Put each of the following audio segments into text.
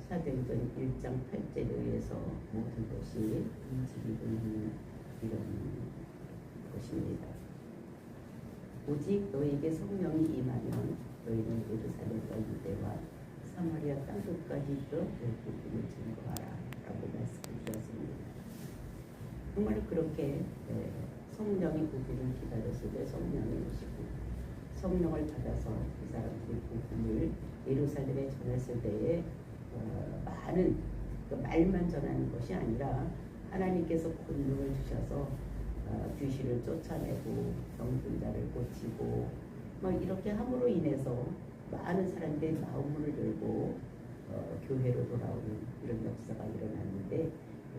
사도행전 1장 8절에 의해서 모든 것이 움직이고 있는 이런 것입니다. 오직 너에게 성령이 임하면 너희는 예루살렘과 유대와 사마리아 땅끝까지 내 복음을 증거하라 라고 말씀해 주셨습니다. 정말 그렇게 성령이 오기를 기다렸을 때 성령이 오시고 성령을 받아서 그 사람들이 복음을 예루살렘에 전했을 때에 많은 그 말만 전하는 것이 아니라 하나님께서 권능을 주셔서 귀신을 쫓아내고 병든 자를 고치고 이렇게 함으로 인해서 많은 사람들이 마음문을 열고 교회로 돌아오는 이런 역사가 일어났는데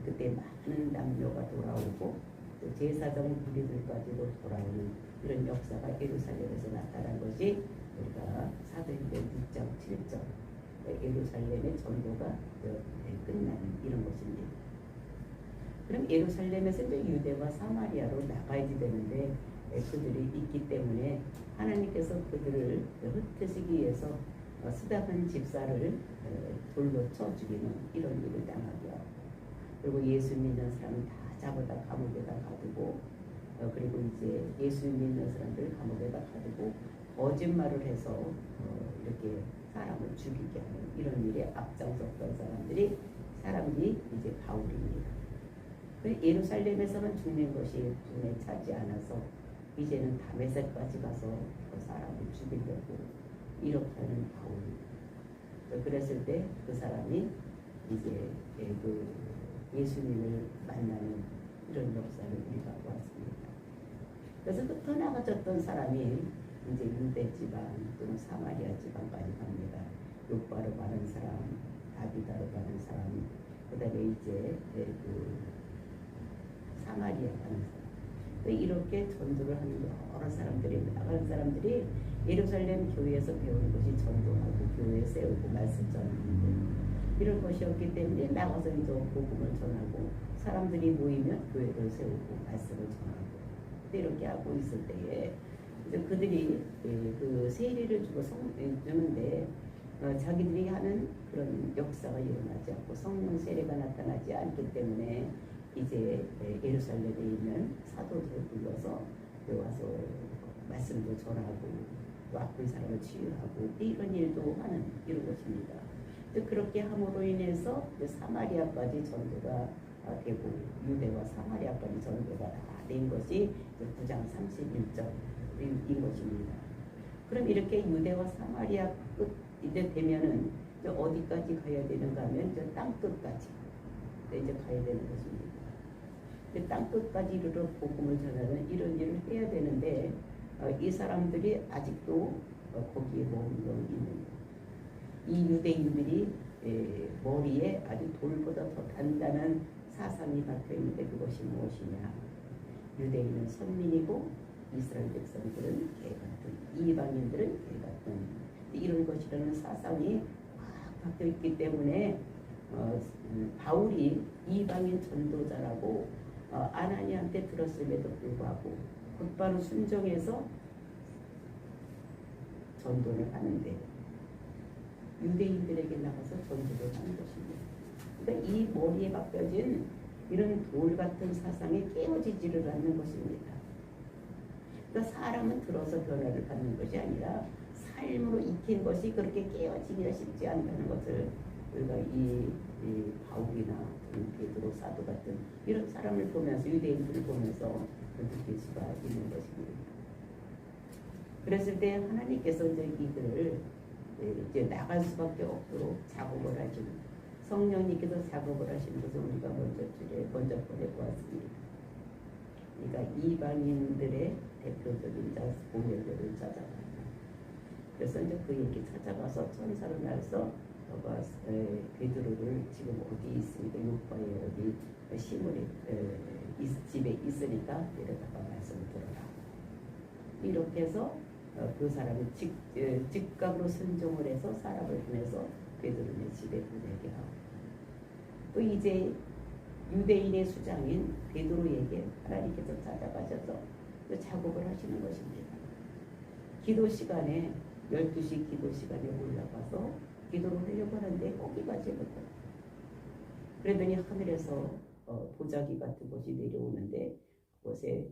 그때 많은 남녀가 돌아오고 또 제사장 무리들까지도 돌아오는 이런 역사가 예루살렘에서 나타난 것이 우리가 사도행전 6장 7절 예루살렘의 전도가 끝나는 이런 것입니다. 그럼 예루살렘에서 이제 유대와 사마리아로 나가야지 되는데 그들이 있기 때문에 하나님께서 그들을 흩으시기 위해서 스데반 집사를 돌로 쳐 죽이는 이런 일을 당하게 하고 그리고 예수 믿는 사람은 다 잡아다 감옥에다 가두고 그리고 이제 예수 믿는 사람들 감옥에다 가두고 거짓말을 해서 이렇게 사람을 죽이게 하는 이런 일에 앞장섰던 사람들이 이제 바울입니다. 예루살렘에서만 죽는 것이 눈에 차지 않아서 이제는 다메섹까지 가서 그 사람을 죽이려고 이렇게 하는 바울. 그랬을 때 그 사람이 이제 그 예수님을 만나는 이런 역사를 우리가 보았습니다. 그래서 흩어나가졌던 사람이 이제 유대 지방 또는 사마리아 지방까지 갑니다. 요바로 가는 사람, 다비다로 가는 사람, 그다음에 이제 그 사마리아 가는 사람. 이렇게 전도를 하는 여러 사람들이 나가는 사람들이 예루살렘 교회에서 배우는 것이 전도하고 교회 세우고 말씀 전하는 이런 것이었기 때문에 나가서 이제 복음을 전하고 사람들이 모이면 교회를 세우고 말씀을 전하고 이렇게 하고 있을 때에 이제 그들이 그 세례를 주는데 자기들이 하는 그런 역사가 일어나지 않고 성령 세례가 나타나지 않기 때문에 이제 예루살렘에 있는 사도들을 불러서 와서 말씀도 전하고 또 아픈 사람을 치유하고 이런 일도 하는 이런 것입니다. 그렇게 함으로 인해서 사마리아까지 전도가 되고 유대와 사마리아까지 전도가 다 된 것이 9장 31절인 것입니다. 그럼 이렇게 유대와 사마리아 끝 이제 되면은 이제 어디까지 가야 되는가 하면 이제 땅 끝까지 이제 가야 되는 것입니다. 땅 끝까지 이르러 복음을 전하는 이런 일을 해야 되는데 이 사람들이 아직도 거기에 머물러 있는 이 유대인들이 머리에 아주 돌보다 더 단단한 사상이 박혀 있는데 그것이 무엇이냐? 유대인은 선민이고 이스라엘 백성들은 개같은 이방인들은 개같은 이런 것이라는 사상이 막 박혀 있기 때문에 바울이 이방인 전도자라고 아나니한테 들었음에도 불구하고 곧바로 순종해서 전도를 하는데 유대인들에게 나가서 전도를 하는 것입니다. 그러니까 이 머리에 박혀진 이런 돌 같은 사상이 깨어지지를 않는 것입니다. 그러니까 사람은 들어서 변화를 받는 것이 아니라 삶으로 익힌 것이 그렇게 깨어지기가 쉽지 않다는 것을 우리가 이 바울이나 베드로 사도 같은 이런 사람을 보면서 유대인들을 보면서 느낄 수가 있는 것입니다. 그랬을 때 하나님께서 이제 이들을 이제 나갈 수밖에 없도록 작업을 하시는 성령님께서 작업을 하시는 것을 우리가 먼저 보내보았습니다. 그러니까 이방인들의 대표적인 자 보혈들을 찾아간다. 그래서 이제 그에게 찾아가서 천사를 날서 베드로를 지금 어디 있습니까? 요파에 어디 시몬의 집에 있으니까 내려다가 말씀을 들어라. 이렇게 해서 그 사람이 즉각으로 순종을 해서 사람을 보내서 베드로의 집에 보내게 하고 또 이제 유대인의 수장인 베드로에게 하나님께서 찾아가셔서 또 작업을 하시는 것입니다. 기도 시간에 12시 기도 시간에 올라가서 기도를 하려고 하는데 거기가 제거다. 그러더니 하늘에서 보자기 같은 것이 내려오는데 그것에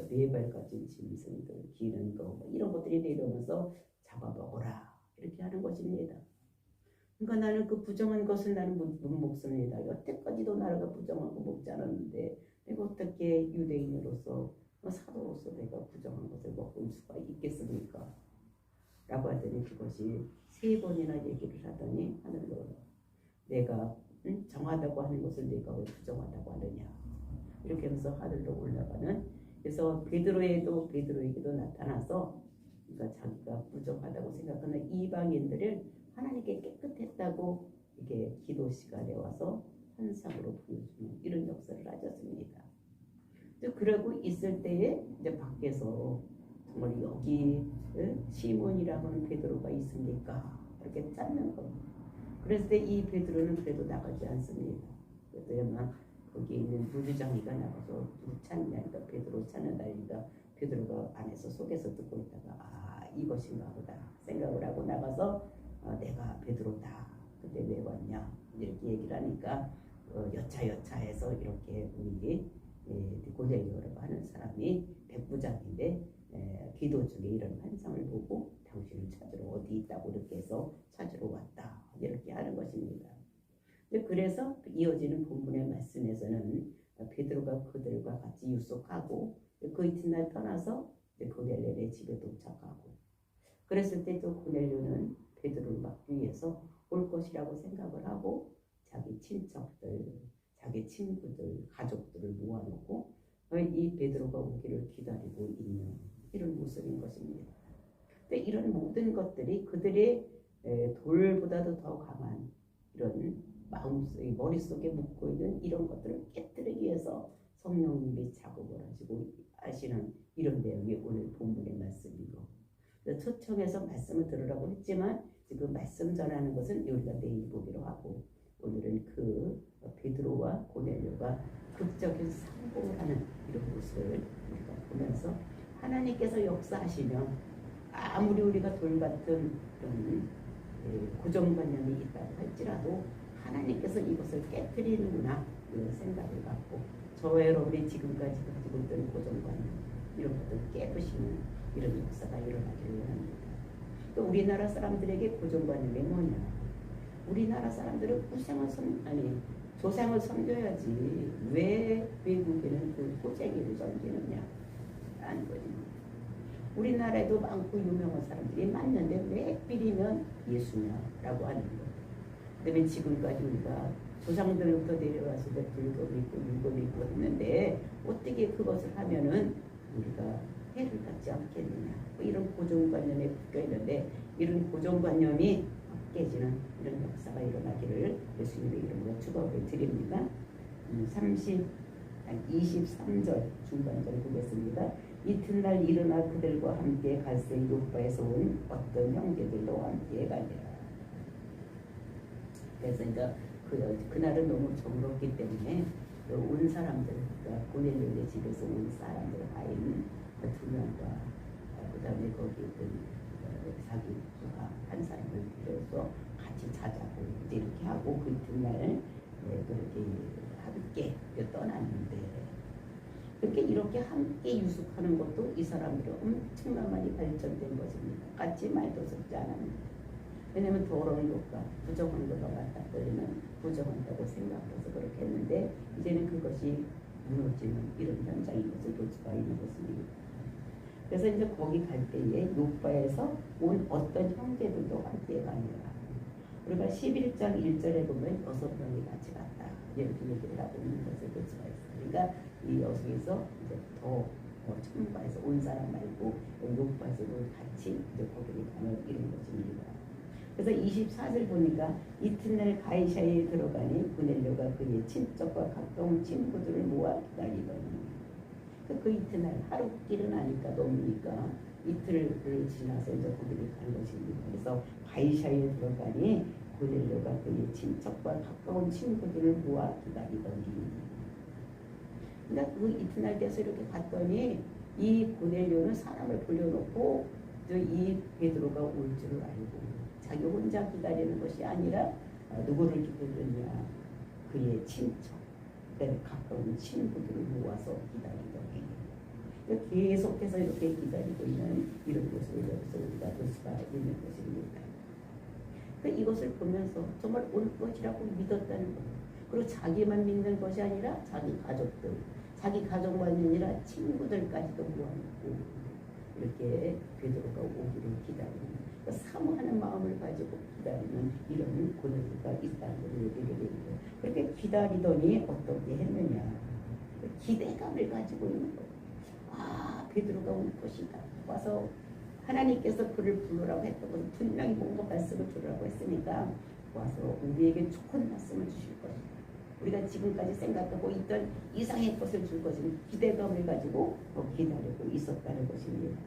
네 발 가진 짐승들, 기는 거 이런 것들이 내려오면서 잡아먹어라 이렇게 하는 것입니다. 그러니까 나는 그 부정한 것은 나는 못 먹습니다. 여태까지도 나라가 부정하고 먹지 않았는데 내가 어떻게 유대인으로서 사도로서 내가 부정한 것을 먹을 수가 있겠습니까? 라고 하더니 그것이 3번이나 얘기를 하더니 하늘로 내가 정하다고 하는 것을 내가 왜 부정하다고 하느냐 이렇게 하면서 하늘로 올라가는. 그래서 베드로에게도 나타나서 그러니까 자기가 부정하다고 생각하는 이방인들을 하나님께 깨끗했다고 이게 기도 시간에 와서 환상으로 보여주는 이런 역사를 하셨습니다. 그러고 있을 때에 이제 밖에서 정말 여기 시몬이라고 하는 베드로가 있습니까? 이렇게 찾는 겁니다. 그랬을 때 이 베드로는 그래도 나가지 않습니다. 그랬더니 거기에 있는 무주장이가 나가서 누구 찾냐, 그러니까 베드로 찾는 날이니까 베드로가 안에서 속에서 듣고 있다가 이것인가 보다 생각을 하고 나가서 내가 베드로다. 근데 왜 왔냐 이렇게 얘기를 하니까 여차여차해서 이렇게 우리 고넬료라고 하는 사람이 백부장인데 기도 중에 이런 환상을 보고 당신을 찾으러 어디 있다고 이렇게 해서 찾으러 왔다 이렇게 하는 것입니다. 그래서 이어지는 본문의 말씀에서는 베드로가 그들과 같이 유숙하고 그 이튿날 떠나서 고넬료의 집에 도착하고 그랬을 때 또 고넬료는 베드로를 막기 위해서 올 것이라고 생각을 하고 자기 친척들, 자기 친구들, 가족들을 모아놓고 이 베드로가 오기를 기다리고 있는 이런 모습인 것입니다. 근데 이런 모든 것들이 그들의 돌보다도 더 강한 이런 마음속에 머릿속에 묻고 있는 이런 것들을 깨뜨리기 위해서 성령님이 작업을 하시는 이런 내용이 오늘 본문의 말씀이고 초청해서 말씀을 들으라고 했지만 지금 말씀 전하는 것은 우리가 내일 보기로 하고 오늘은 그 베드로와 고넬료가 극적인 성공을 하는 이런 모습을 우리가 보면서 하나님께서 역사하시면 아무리 우리가 돌같은 그런 고정관념이 있다고 할지라도 하나님께서 이것을 깨뜨리는구나 이런 생각을 갖고 저와 여러분이 지금까지 가지고 있던 고정관념 이런 것들 깨부시는 이런 역사가 일어나기를 원합니다. 또 우리나라 사람들에게 고정관념이 뭐냐? 우리나라 사람들은 조상을 섬겨야지 왜 외국에는 그 호쟁이를 섬기느냐 라는 거지. 우리나라에도 많고 유명한 사람들이 많는데 왜 빌이면 예수냐라고 하는 거. 그다음에 지금까지 우리가 조상들부터 내려와서 불도 믿고 율도 믿고 했는데 어떻게 그것을 하면은 우리가 해를 받지 않겠느냐 이런 고정관념에 묶여 있는데 이런 고정관념이 깨지는 이런 역사가 일어나기를 예수님의 이름으로 축복을 드립니다. 23절 중반절 보겠습니다. 이튿날 일어나 그들과 함께 갈대 요바에서 온 어떤 형제들로 함께 가니라. 그래서 이제 그날은 너무 정롭기 때문에 온 사람들, 그러니까 고넬료의 집에서 온 사람들 하인 2명과 그 다음에 거기 있던 사기가 한 사람을 빌려서 같이 자자고 이렇게 하고 그 이튿날 그렇게 함께 떠났는데 그렇게 이렇게 함께 유숙하는 것도 이 사람들은 엄청나 많이 발전된 것입니다. 같이 말도 섞지 않았는데 왜냐하면 더러운 것과 부정한 것과 맞닥뜨리는 부정한다고 생각해서 그렇게 했는데 이제는 그것이 무너지는 이런 현장인 것을 볼 수가 있는 것입니다. 그래서 이제 거기 갈 때에 요바에서 온 어떤 형제들도 함께 가니라. 우리가 11장 1절에 보면 6명이 같이 갔다 이렇게 얘기를 하고 있는 것을 볼 수가 있어요. 그러니까 이 여기에서 이제 더 첨가해서 온 사람 말고 요바에서도 같이 이제 거기를 가는 이런 것입니다. 그래서 24절 보니까 이튿날 가이사에 들어가니 고넬료가 그의 친척과 가까운 친구들을 모아 기다리더니 그 이튿날 하루 길은 아니까 넘으니까 이틀을 지나서 이제 거기를 간 것입니다. 그래서 가이사에 들어가니 고넬료가 그의 친척과 가까운 친구들을 모아 기다리더니 그러니까 그 이튿날 돼서 이렇게 갔더니 이 고넬료는 사람을 불러놓고 이 베드로가 올 줄을 알고 자기 혼자 기다리는 것이 아니라 누구를 기다리느냐, 그의 친척, 때는 가까운 친구들을 모아서 기다리더니 계속해서 이렇게 기다리고 있는 이런 모습을 여기서 우리가 볼 수가 있는 것입니다. 그러니까 이것을 보면서 정말 올 것이라고 믿었다는 것, 그리고 자기만 믿는 것이 아니라 자기 가족들, 자기 가족만 아니라 친구들까지도 모아놓고 이렇게 베드로가 오기를 기다리는, 그러니까 사모하는 마음을 가지고 기다리는 이런 고뇌가 있다는 것을 얘기를 해요. 그렇게 기다리더니 어떻게 했느냐, 기대감을 가지고 있는 거예요. 아, 베드로가 올 것이다. 와서 하나님께서 그를 부르라고 했던 것은 분명히 뭔가 말씀을 주라고 했으니까 와서 우리에게 좋은 말씀을 주실 것이다. 우리가 지금까지 생각하고 있던 이상의 것을 줄 것은 기대감을 가지고 기다리고 있었다는 것입니다.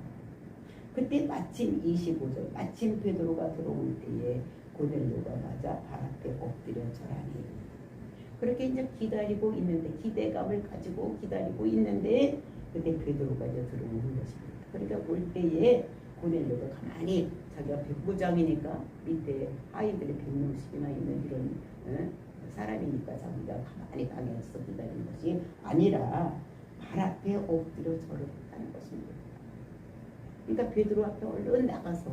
그때 마침 25절, 마침 베드로가 들어올 때에 고넬료가 맞아 발 앞에 엎드려 절하니, 그렇게 이제 기다리고 있는데, 기대감을 가지고 기다리고 있는데 그때 베드로가 이제 들어오는 것입니다. 그러니까 올 때에 고넬료가 가만히, 자기가 백부장이니까 밑에 하인들이 100명씩이나 있는 이런 사람이니까 자기가 가만히 방에서 기다리는 것이 아니라 발 앞에 엎드려 절을 했다는 것입니다. 그러니까 베드로 앞에 얼른 나가서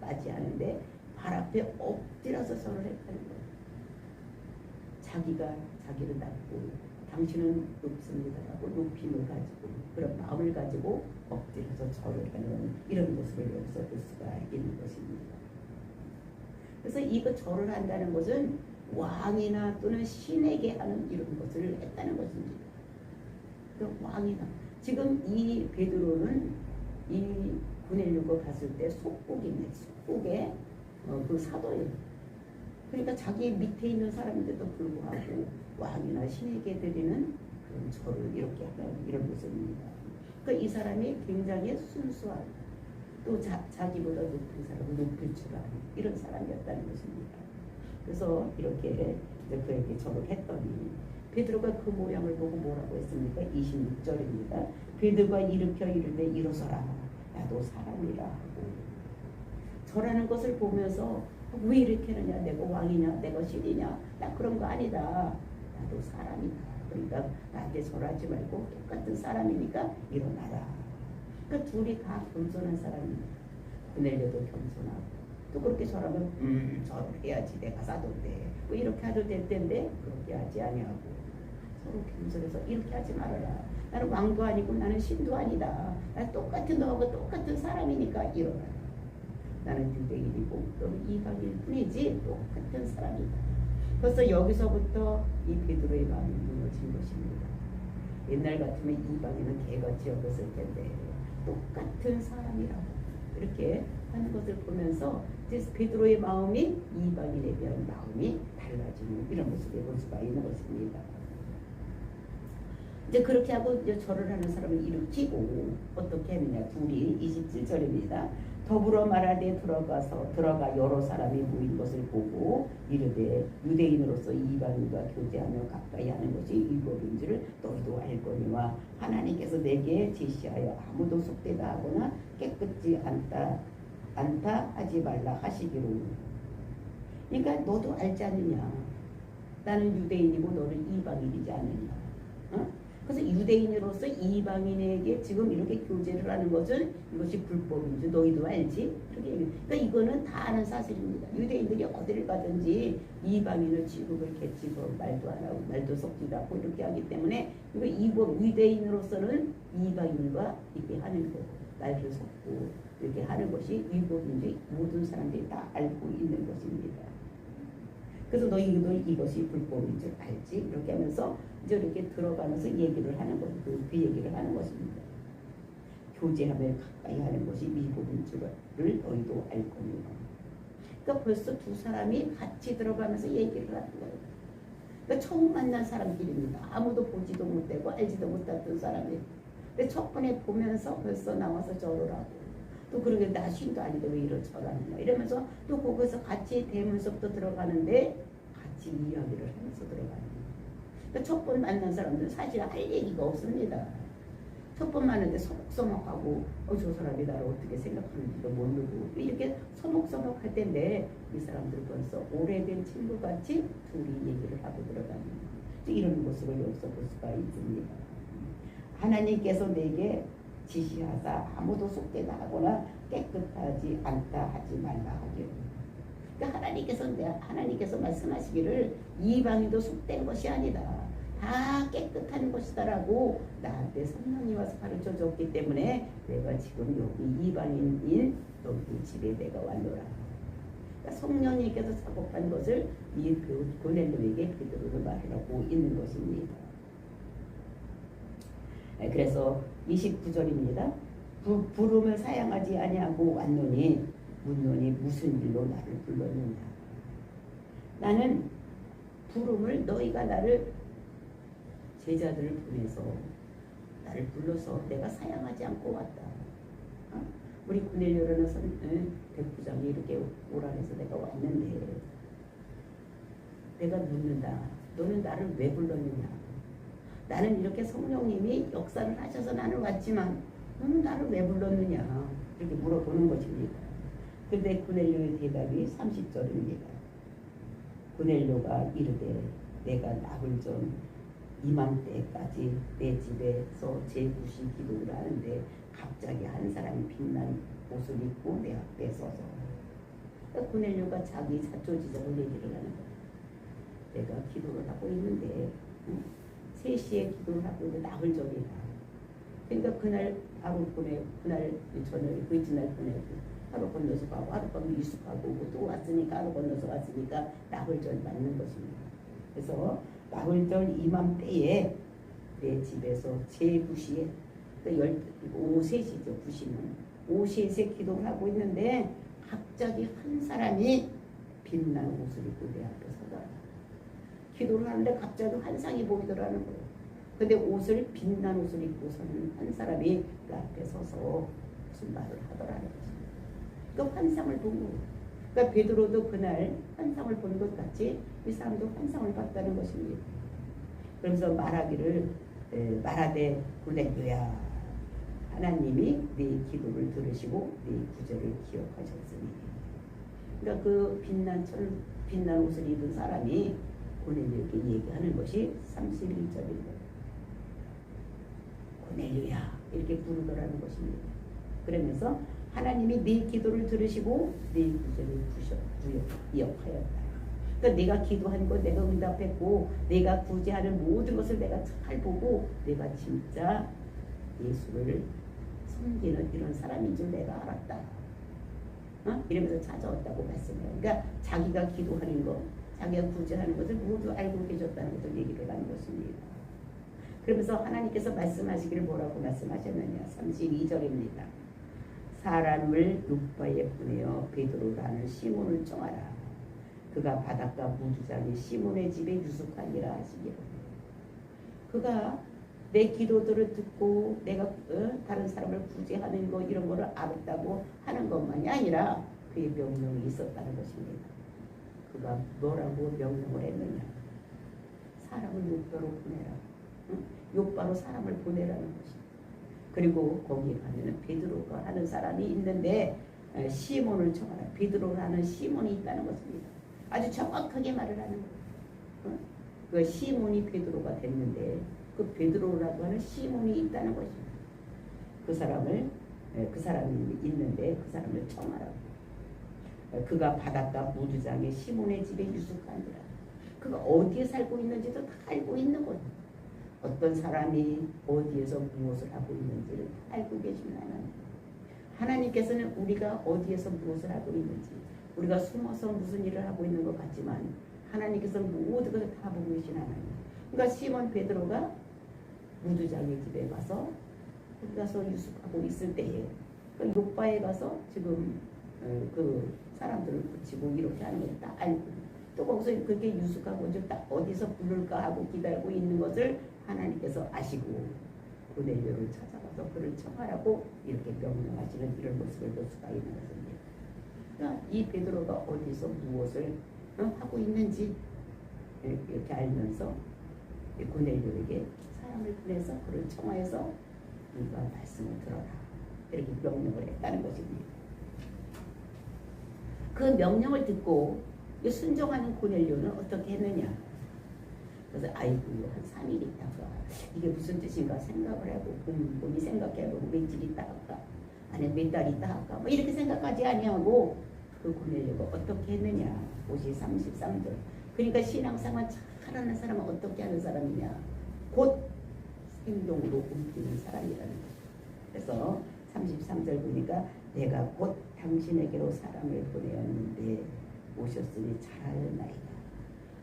맞이하는데 발 앞에 엎드려서 절을 했다는 거예요. 자기가 자기를 낮고 당신은 높습니다라고 높임을 가지고 그런 마음을 가지고 엎드려서 절을 하는 이런 모습을 여기서 볼 수가 있는 것입니다. 그래서 이거 절을 한다는 것은 왕이나 또는 신에게 하는 이런 것을 했다는 것입니다. 그 왕이나, 지금 이 베드로는 이 고넬료가 갔을 때 속국이네, 속국의 그 사도예요. 그러니까 자기 밑에 있는 사람인데도 불구하고 왕이나 신에게 드리는 그런 절을 이렇게 하는 이런 모습입니다. 그러니까 이 사람이 굉장히 순수한, 또 자기보다 높은 사람을 높일 줄 아는 이런 사람이었다는 것입니다. 그래서 이렇게 이제 그에게 절을 했더니 베드로가 그 모양을 보고 뭐라고 했습니까? 26절입니다. 베드로가 일으켜 이르되 일어서라, 나도 사람이라 하고, 절하는 것을 보면서 왜 이렇게 하느냐, 내가 왕이냐, 내가 신이냐, 나 그런 거 아니다, 나도 사람이다. 그러니까 나한테 절하지 말고 똑같은 사람이니까 일어나라. 그러니까 둘이 다 겸손한 사람입니다. 고넬료도 겸손하고, 또 그렇게 절하면 절을 해야지, 내가 사도인데 뭐 이렇게 해도 될 텐데 그렇게 하지 아니하고 서로 겸손해서 이렇게 하지 말아라, 나는 왕도 아니고 나는 신도 아니다, 나는 똑같은 너하고 똑같은 사람이니까 일어나라, 나는 유대인이고 너는 이방인일 뿐이지 똑같은 사람이다. 벌써 여기서부터 이 베드로의 마음이 무너진 것입니다. 옛날 같으면 이방인은 개같이 여겼을 텐데 똑같은 사람이라고 이렇게 하는 것을 보면서 이제 베드로의 마음이 이방인에 대한 마음이 달라지는 이런 모습을 볼 수가 있는 것입니다. 이제 그렇게 하고 이제 절을 하는 사람을 일으키고 어떻게 했느냐, 둘이 27절입니다. 더불어 말하되 들어가 여러 사람이 모인 것을 보고 이르되 유대인으로서 이방인과 교제하며 가까이 하는 것이 율법인 줄을 너희도 알거니와 하나님께서 내게 제시하여 아무도 속되다 하거나 깨끗지 않다 하지 말라 하시기로. 그러니까 너도 알지 않느냐, 나는 유대인이고 너는 이방인이지 않느냐. 그래서 유대인으로서 이방인에게 지금 이렇게 교제를 하는 것은 이것이 불법인 줄 너희도 알지? 그러니까 이거는 다 아는 사실입니다. 유대인들이 어디를 가든지 이방인을 취급을 개치고 말도 안 하고 말도 섞지도 않고 이렇게 하기 때문에 이거 유대인으로서는 이방인과 이렇게 하는 거, 말도 섞고 이렇게 하는 것이 위법인 줄 모든 사람들이 다 알고 있는 것입니다. 그래서 너희도 이것이 불법인 줄 알지? 이렇게 하면서 이제 이렇게 들어가면서 얘기를 하는 것, 그 얘기를 하는 것입니다. 교제하며 가까이 하는 것이 미법인 줄을 너희도 알 거니와. 그러니까 벌써 두 사람이 같이 들어가면서 얘기를 하는 거예요. 그러니까 처음 만난 사람끼리입니다. 아무도 보지도 못하고 알지도 못했던 사람이. 근데 첫 번에 보면서 벌써 나와서 절을 하고, 또 그러게 나 신도 아닌데 왜 이런 절하느냐 이러면서 또 거기서 같이 대문서부터 들어가는데 같이 이야기를 하면서 들어가는 거예요. 그러니까 첫 번 만난 사람들은 사실 할 얘기가 없습니다. 첫 번 만났는데 서먹서먹하고 저 사람이 나를 어떻게 생각하는지도 모르고 이렇게 서먹서먹할 텐데 이 사람들 벌써 오래된 친구같이 둘이 얘기를 하고 들어가는 이런 모습을 여기서 볼 수가 있습니다. 하나님께서 내게 지시하사 아무도 속되다 하거나 깨끗하지 않다 하지 말라 하기로. 그러니까 하나님께서 말씀하시기를 이방인도 속된 것이 아니다. 다 깨끗한 것이다라고 나한테 성령이 와서 가르쳐 줬기 때문에 내가 지금 여기 이방인인 너희 집에 내가 왔노라. 그러니까 성령님께서 작업한 것을 이 고넬료에게 베드로는 말하고 있는 것입니다. 그래서 29절입니다. 부름을 사양하지 아니하고 왔노니 묻노니 무슨 일로 나를 불렀느냐. 나는 부름을 너희가 나를 제자들을 보내서 나를 불러서 내가 사양하지 않고 왔다. 우리 고넬료라는 백부장이 이렇게 오라 해서 내가 왔는데 내가 묻는다. 너는 나를 왜 불렀느냐. 나는 이렇게 성령님이 역사를 하셔서 나는 왔지만 너는 나를 왜 불렀느냐 이렇게 물어보는 것입니다. 그런데 고넬료의 대답이 30절입니다. 고넬료가 이르되 내가 나흘 전 이맘때까지 내 집에서 제9시 기도를 하는데 갑자기 한 사람이 빛난 옷을 입고 내 앞에 서서 고넬료가 자기 사초지정을 얘기를 하는 거예요. 내가 기도를 하고 있는데 3시에 기도를 하고 있는데 나흘 전이다. 그러니까 그날 바로 그날 저녁에 그 이튿날 보내고 하루 건너서 가고 하루 건너서 이숙하고 또 왔으니까 하루 건너서 왔으니까 나흘 전 맞는 것입니다. 그래서 나흘절 이맘때에 내 집에서 제9시에 오후 3시죠. 9시는 오후 3시에 기도를 하고 있는데 갑자기 한 사람이 빛난 옷을 입고 내 앞에 서더라. 기도를 하는데 갑자기 환상이 보이더라는 거예요. 근데 빛난 옷을 입고 서는 한 사람이 그 앞에 서서 무슨 말을 하더라는 거죠. 그 환상을 본 거예요. 그러니까 베드로도 그날 환상을 본 것 같이 이 사람도 환상을 봤다는 것입니다. 그러면서 말하되 고넬료야 하나님이 네 기도를 들으시고 네 구절을 기억하셨으니. 그러니까 그 빛난 옷을 입은 사람이 고넬료에게 얘기하는 것이 31절입니다. 고넬료야 이렇게 부르더라는 것입니다. 그러면서 하나님이 네 기도를 들으시고 네 구절을 기억하였다. 그러니까 내가 기도한 거 내가 응답했고 내가 구제하는 모든 것을 내가 잘 보고 내가 진짜 예수를 섬기는 이런 사람인 줄 내가 알았다. 이러면서 찾아왔다고 말씀해요. 그러니까 자기가 기도하는 것, 자기가 구제하는 것을 모두 알고 계셨다는 것을 얘기를 하는 것입니다. 그러면서 하나님께서 말씀하시기를 뭐라고 말씀하셨느냐. 32절입니다. 사람을 요빠에 보내어 베드로라는 시몬을 정하라. 그가 바닷가 무주장이 시몬의 집에 유숙하니라 하시기로. 그가 내 기도들을 듣고 내가 다른 사람을 구제하는 거 이런 거를 알았다고 하는 것만이 아니라 그의 명령이 있었다는 것입니다. 그가 뭐라고 명령을 했느냐. 사람을 요빠로 보내라. 요빠로 사람을 보내라는 것입니다. 그리고 거기에 가면은 베드로가 하는 사람이 있는데 시몬을 정하라. 베드로라는 시몬이 있다는 것입니다. 아주 정확하게 말을 하는 거예요. 그 시몬이 베드로가 됐는데 그 베드로라고 하는 시몬이 있다는 것입니다. 그 사람이 있는데 그 사람을 청하라고. 그가 바닷가 무주장의 시몬의 집에 유숙하니라. 그가 어디에 살고 있는지도 다 알고 있는 거예요. 어떤 사람이 어디에서 무엇을 하고 있는지를 다 알고 계시는 하나님. 하나님께서는 우리가 어디에서 무엇을 하고 있는지, 우리가 숨어서 무슨 일을 하고 있는 것 같지만 하나님께서는 모든 것을 다 보고 계신 하나님. 그러니까 시몬 베드로가 무주장의 집에 가서 거기 가서 유숙하고 있을 때에 그 요빠에 가서 지금 그 사람들을 붙이고 이렇게 하는 걸 다 알고 또 거기서 그렇게 유숙하고 이제 딱 어디서 부를까 하고 기다리고 있는 것을 하나님께서 아시고 고넬료를 찾아가서 그를 청하라고 이렇게 명령하시는 이런 모습을 볼 수가 있는 것입니다. 그러니까 이 베드로가 어디서 무엇을 하고 있는지 이렇게 알면서 고넬료에게 사람을 보내서 그를 청하여서 네가 말씀을 들어라. 이렇게 명령을 했다는 것입니다. 그 명령을 듣고 순종하는 고넬료는 어떻게 했느냐. 그래서 아이고 한 3일 있다가 이게 무슨 뜻인가 생각을 하고 곰곰이 생각해보고 며칠 있다 할까 아니면 몇 달 있다 할까 뭐 이렇게 생각하지 아니하고 그 고넬료가 어떻게 했느냐. 33절. 그러니까 신앙생활 잘하는 사람은 어떻게 하는 사람이냐. 곧 행동으로 옮기는 사람이라는 거죠. 그래서 33절 보니까 내가 곧 당신에게로 사람을 보내었는데 오셨으니 잘하였나이다.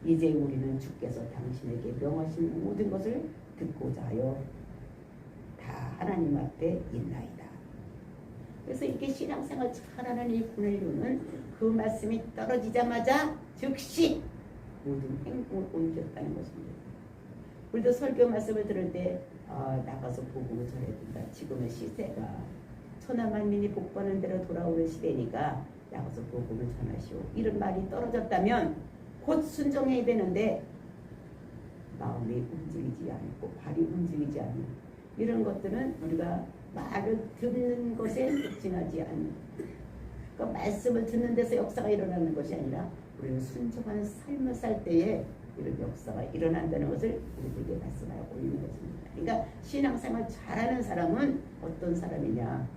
이제 우리는 주께서 당신에게 명하신 모든 것을 듣고자 하여 다 하나님 앞에 있나이다. 그래서 이렇게 신앙생활 잘하는 이 고넬료는 그 말씀이 떨어지자마자 즉시 모든 행동을 옮겼다는 것입니다. 우리도 설교 말씀을 들을 때 나가서 복음을 전해야 된다. 지금은 시세가 천하만민이 복받는 대로 돌아오는 시대니까 나가서 복음을 전하시오. 이런 말이 떨어졌다면 곧 순종해야 되는데 마음이 움직이지 않고 발이 움직이지 않는 이런 것들은 우리가 말을 듣는 것에 집중하지 않는, 그러니까 말씀을 듣는 데서 역사가 일어나는 것이 아니라 우리는 순종하는 삶을 살 때에 이런 역사가 일어난다는 것을 우리에게 말씀하고 있는 것입니다. 그러니까 신앙생활 잘하는 사람은 어떤 사람이냐.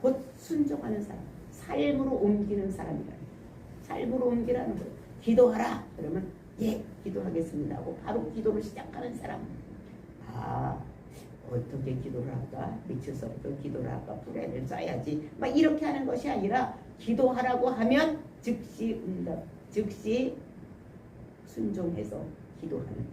곧 순종하는 사람, 삶으로 옮기는 사람이라. 삶으로 옮기라는 거예요. 기도하라 그러면 예 기도하겠습니다 하고 바로 기도를 시작하는 사람. 어떻게 기도를 할까? 미쳐서부터 기도를 할까? 플랜을 짜야지 막 이렇게 하는 것이 아니라 기도하라고 하면 즉시 응답, 즉시 순종해서 기도하는,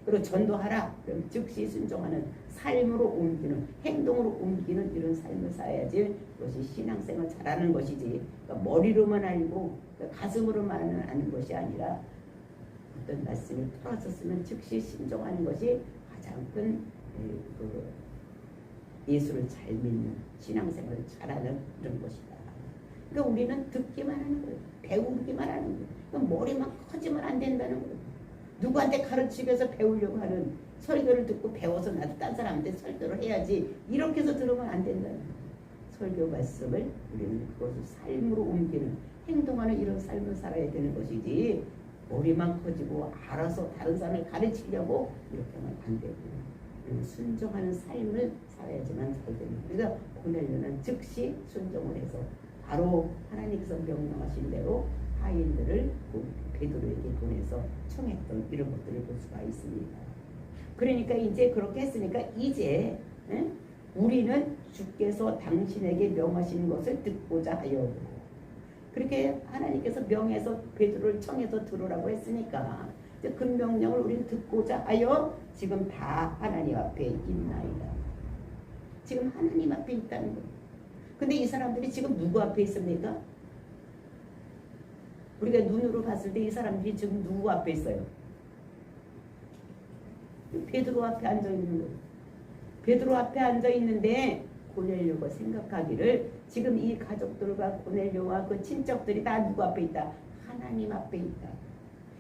그리고 전도하라 그럼 즉시 순종하는, 삶으로 옮기는, 행동으로 옮기는 이런 삶을 살아야지 그것이 신앙생활 잘하는 것이지. 그러니까 머리로만 알고 가슴으로만 아는 것이 아니라 어떤 말씀이 풀어졌으면 즉시 순종하는 것이 가장 큰 예수를 잘 믿는, 신앙생활을 잘하는 이런 것이다. 그러니까 우리는 듣기만 하는 거예요. 배우기만 하는 거예요. 그러니까 머리만 커지면 안 된다는 거예요. 누구한테 가르치기 위해서 배우려고 하는, 설교를 듣고 배워서 나도 딴 사람한테 설교를 해야지 이렇게 해서 들으면 안 된다는 거예요. 설교 말씀을 우리는 그것을 삶으로 옮기는, 행동하는 이런 삶을 살아야 되는 것이지 머리만 커지고 알아서 다른 사람을 가르치려고 이렇게 하면 안 되고 순종하는 삶을 살아야지만 잘 되는 거예요. 그래서 고넬료는 즉시 순종을 해서 바로 하나님께서 명령하신 대로 하인들을 베드로에게 보내서 청했던 이런 것들을 볼 수가 있습니다. 그러니까 이제 그렇게 했으니까 이제 우리는 주께서 당신에게 명하신 것을 듣고자 하여, 그렇게 하나님께서 명해서 베드로를 청해서 들으라고 했으니까 그 명령을 우리는 듣고자 하여 지금 다 하나님 앞에 있나이다. 지금 하나님 앞에 있다는 거예요. 근데 이 사람들이 지금 누구 앞에 있습니까? 우리가 눈으로 봤을 때 이 사람들이 지금 누구 앞에 있어요? 베드로 앞에 앉아 있는 거예요. 베드로 앞에 앉아 있는데 고넬료가 생각하기를 지금 이 가족들과 고넬료와 그 친척들이 다 누구 앞에 있다? 하나님 앞에 있다.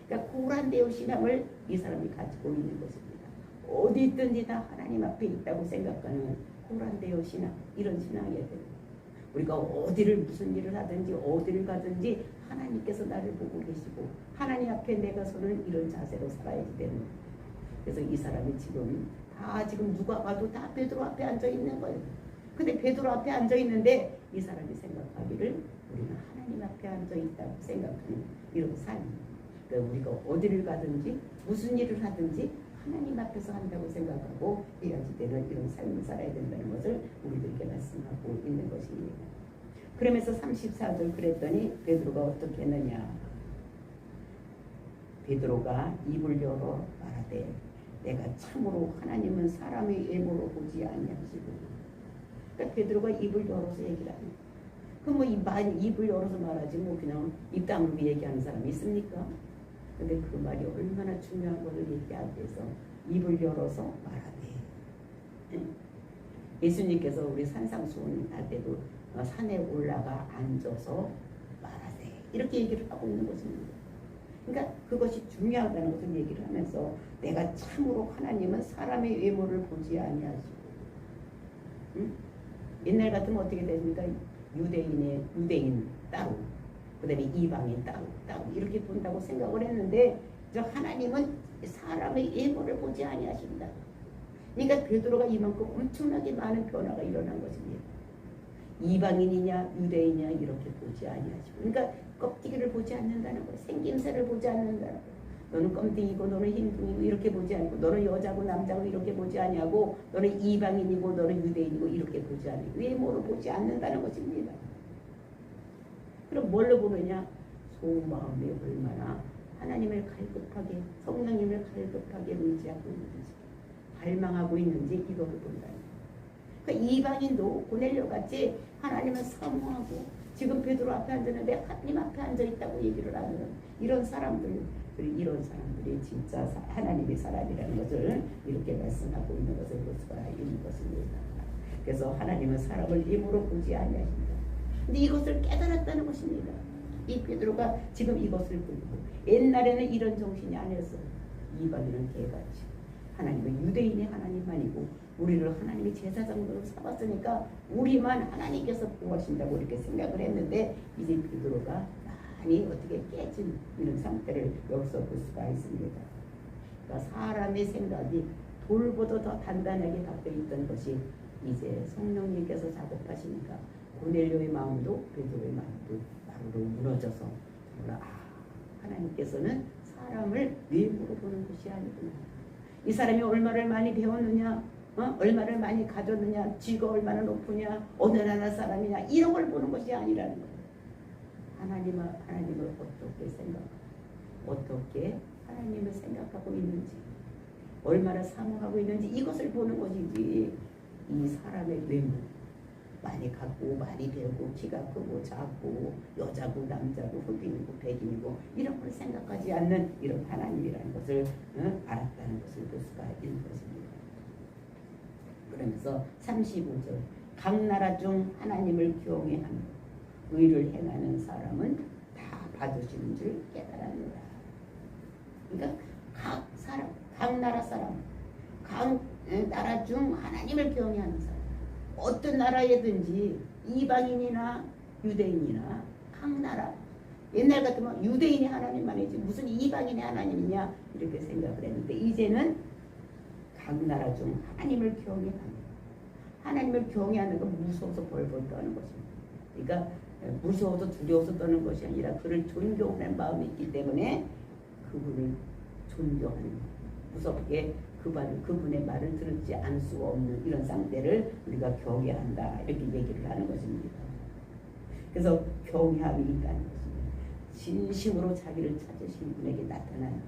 그러니까 고란데오 신앙을 이 사람이 가지고 있는 것입니다. 어디 있든지 다 하나님 앞에 있다고 생각하는 고란데오 신앙, 이런 신앙이어야 됩니다. 우리가 어디를 무슨 일을 하든지 어디를 가든지 하나님께서 나를 보고 계시고 하나님 앞에 내가 서는 이런 자세로 살아야지 되는 거예요. 그래서 이 사람이 지금 다 지금 누가 봐도 다 베드로 앞에 앉아 있는 거예요. 근데 베드로 앞에 앉아 있는데 이 사람이 생각하기를 우리는 하나님 앞에 앉아 있다고 생각하는 이런 삶. 그러니까 우리가 어디를 가든지 무슨 일을 하든지 하나님 앞에서 한다고 생각하고 해야지 되는 이런 삶을 살아야 된다는 것을 우리들에게 말씀하고 있는 것입니다. 그러면서 34절 그랬더니 베드로가 어떻게 했느냐. 베드로가 입을 열어 말하되 내가 참으로 하나님은 사람의 외모로 보지 아니하시고. 그러니까 베드로가 입을 열어서 얘기를 하는 거예요. 그럼 뭐 입을 열어서 말하지 뭐 그냥 입 다물고 얘기하는 사람이 있습니까? 근데 그 말이 얼마나 중요한 것을 얘기하기 위해서 입을 열어서 말하되, 예수님께서 우리 산상수훈 할 때도 산에 올라가 앉아서 말하되 이렇게 얘기를 하고 있는 것입니다. 그러니까 그것이 중요하다는 것을 얘기를 하면서 내가 참으로 하나님은 사람의 외모를 보지 아니하시고 응? 옛날 같으면 어떻게 됩니까? 유대인 따로, 그 다음에 이방인 따로 이렇게 본다고 생각을 했는데 저 하나님은 사람의 예물을 보지 아니하신다. 그러니까 베드로가 이만큼 엄청나게 많은 변화가 일어난 것입니다. 이방인이냐 유대인이냐 이렇게 보지 아니하시고, 그러니까 껍데기를 보지 않는다는 거예요. 생김새를 보지 않는다는 거예요. 너는 껌둥이고 너는 흰둥이고 이렇게 보지 않고, 너는 여자고 남자고 이렇게 보지 아니하고, 너는 이방인이고 너는 유대인이고 이렇게 보지 않고 외모로 보지 않는다는 것입니다. 그럼 뭘로 보느냐? 속마음이 얼마나 하나님을 갈급하게, 성령님을 갈급하게 의지하고 있는지, 갈망하고 있는지 이거를 본다는 거예요. 그러니까 이방인도 고넬료 같이 하나님을 사모하고 지금 베드로 앞에 앉았는데 하나님 앞에 앉아있다고 얘기를 하는 이런 사람들이 진짜 하나님의 사람이라는 것을 이렇게 말씀하고 있는 것을 볼 수가 있는 것입니다. 그래서 하나님은 사람을 예물로 보지 아니하신다. 근데 이것을 깨달았다는 것입니다. 이 베드로가 지금 이것을 보고, 옛날에는 이런 정신이 아니었어요. 이방인은 개같이 하나님은 유대인의 하나님만이고 우리를 하나님의 제사장으로 삼았으니까 우리만 하나님께서 보호하신다고 이렇게 생각을 했는데, 이제 베드로가 많이 어떻게 깨진 이런 상태를 여기서 볼 수가 있습니다. 그러니까 사람의 생각이 돌보다 더 단단하게 박혀있던 것이 이제 성령님께서 작업하시니까 고넬료의 마음도 베드로의 마음도 마루로 무너져서 정말 하나님께서는 사람을 외모로 보는 것이 아니구나. 이 사람이 얼마를 많이 배웠느냐, 얼마를 많이 가졌느냐, 쥐가 얼마나 높으냐, 어느 나라 사람이냐, 이런 걸 보는 것이 아니라는 거예요. 하나님을 어떻게 생각하고, 어떻게 하나님을 생각하고 있는지, 얼마나 사모하고 있는지 이것을 보는 것이지, 이 사람의 외모, 많이 갖고 많이 배우고 키가 크고 작고 여자고 남자고 흑인이고 백인이고 이런 걸 생각하지 않는 이런 하나님이라는 것을 알았다는 것을 볼 수가 있는 것입니다. 그러면서 35절, 각 나라 중 하나님을 경외하며 의를 행하는 사람은 다 받으시는 줄 깨달았노라. 그러니까 각 나라 사람, 각 나라 중 하나님을 경외하는 사람, 어떤 나라에든지 이방인이나 유대인이나 각 나라, 옛날 같으면 유대인이 하나님만이지 무슨 이방인이 하나님이냐 이렇게 생각을 했는데, 이제는 각 나라 중 하나님을 경외하는, 하나님을 경외하는 건 무서워서 벌벌 떠는 것입니다. 그러니까 무서워서 두려워서 떠는 것이 아니라 그를 존경하는 마음이 있기 때문에 그분을 존경하는, 무섭게 그분의 말을 들지 않을 수가 없는 이런 상태를 우리가 경외한다 이렇게 얘기를 하는 것입니다. 그래서 경외함이 있다는 것입니다. 진심으로 자기를 찾으신 분에게 나타나는,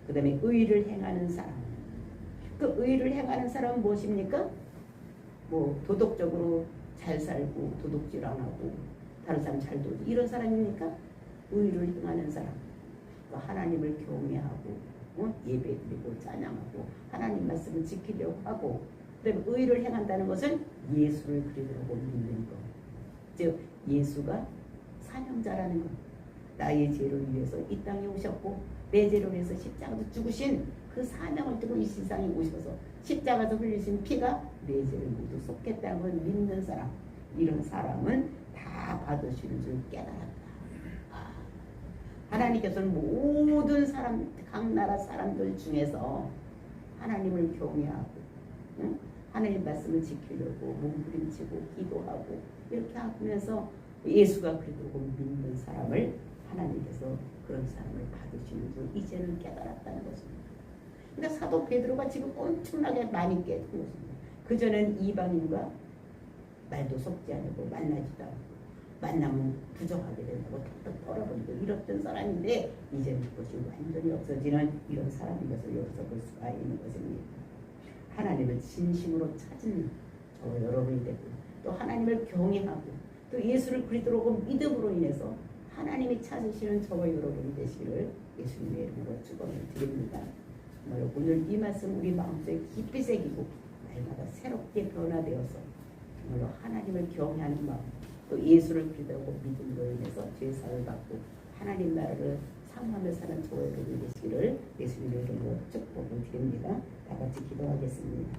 그 다음에 의를 행하는 사람. 그 의를 행하는 사람은 무엇입니까? 뭐 도덕적으로 잘 살고 도둑질 안 하고 다른 사람 잘 도우지 이런 사람입니까? 의를 행하는 사람, 하나님을 경외하고 예배드리고 찬양하고 하나님 말씀을 지키려고 하고, 그다음에 의를 행한다는 것은 예수를 그리스도로 믿는 것, 즉 예수가 사명자라는 것, 나의 죄를 위해서 이 땅에 오셨고 내 죄를 위해서 십자가에서 죽으신 그 사명을 두고 이 세상에 오셔서 십자가에서 흘리신 피가 내 죄를 모두 속했다는 걸 믿는 사람, 이런 사람은 다 받으시는 줄 깨달았다. 하나님께서는 모든 사람, 각 나라 사람들 중에서 하나님을 경외하고 하나님 말씀을 지키려고 몸부림치고 기도하고 이렇게 하면서 예수가 그리스도고 믿는 사람을 하나님께서 그런 사람을 받으시는 줄 이제는 깨달았다는 것입니다. 그러니까 사도 베드로가 지금 엄청나게 많이 깨달은 것입니다. 그전엔 이방인과 말도 섞지 않고 만나지도 않고 만나면 부정하게 된다고 턱턱 떨어버리고 이랬던 사람인데, 이제는 그것이 완전히 없어지는 이런 사람인 것을 여기서 볼 수가 있는 것입니다. 하나님을 진심으로 찾은 저 여러분이 되고, 또 하나님을 경외하고 또 예수를 그리스도로 믿음으로 인해서 하나님이 찾으시는 저와 여러분이 되시기를 예수님의 이름으로 축원을 드립니다. 정말 오늘 이 말씀 우리 마음속에 깊이 새기고 날마다 새롭게 변화되어서 정말로 하나님을 경외하는 마음, 또 예수를 그리스도로 믿음으로 인해서 죄사를 받고 하나님 나라를 사모하며 사는 저와 여러분이 되시기를 예수님의 이름으로 축복을 드립니다. 다 같이 기도하겠습니다.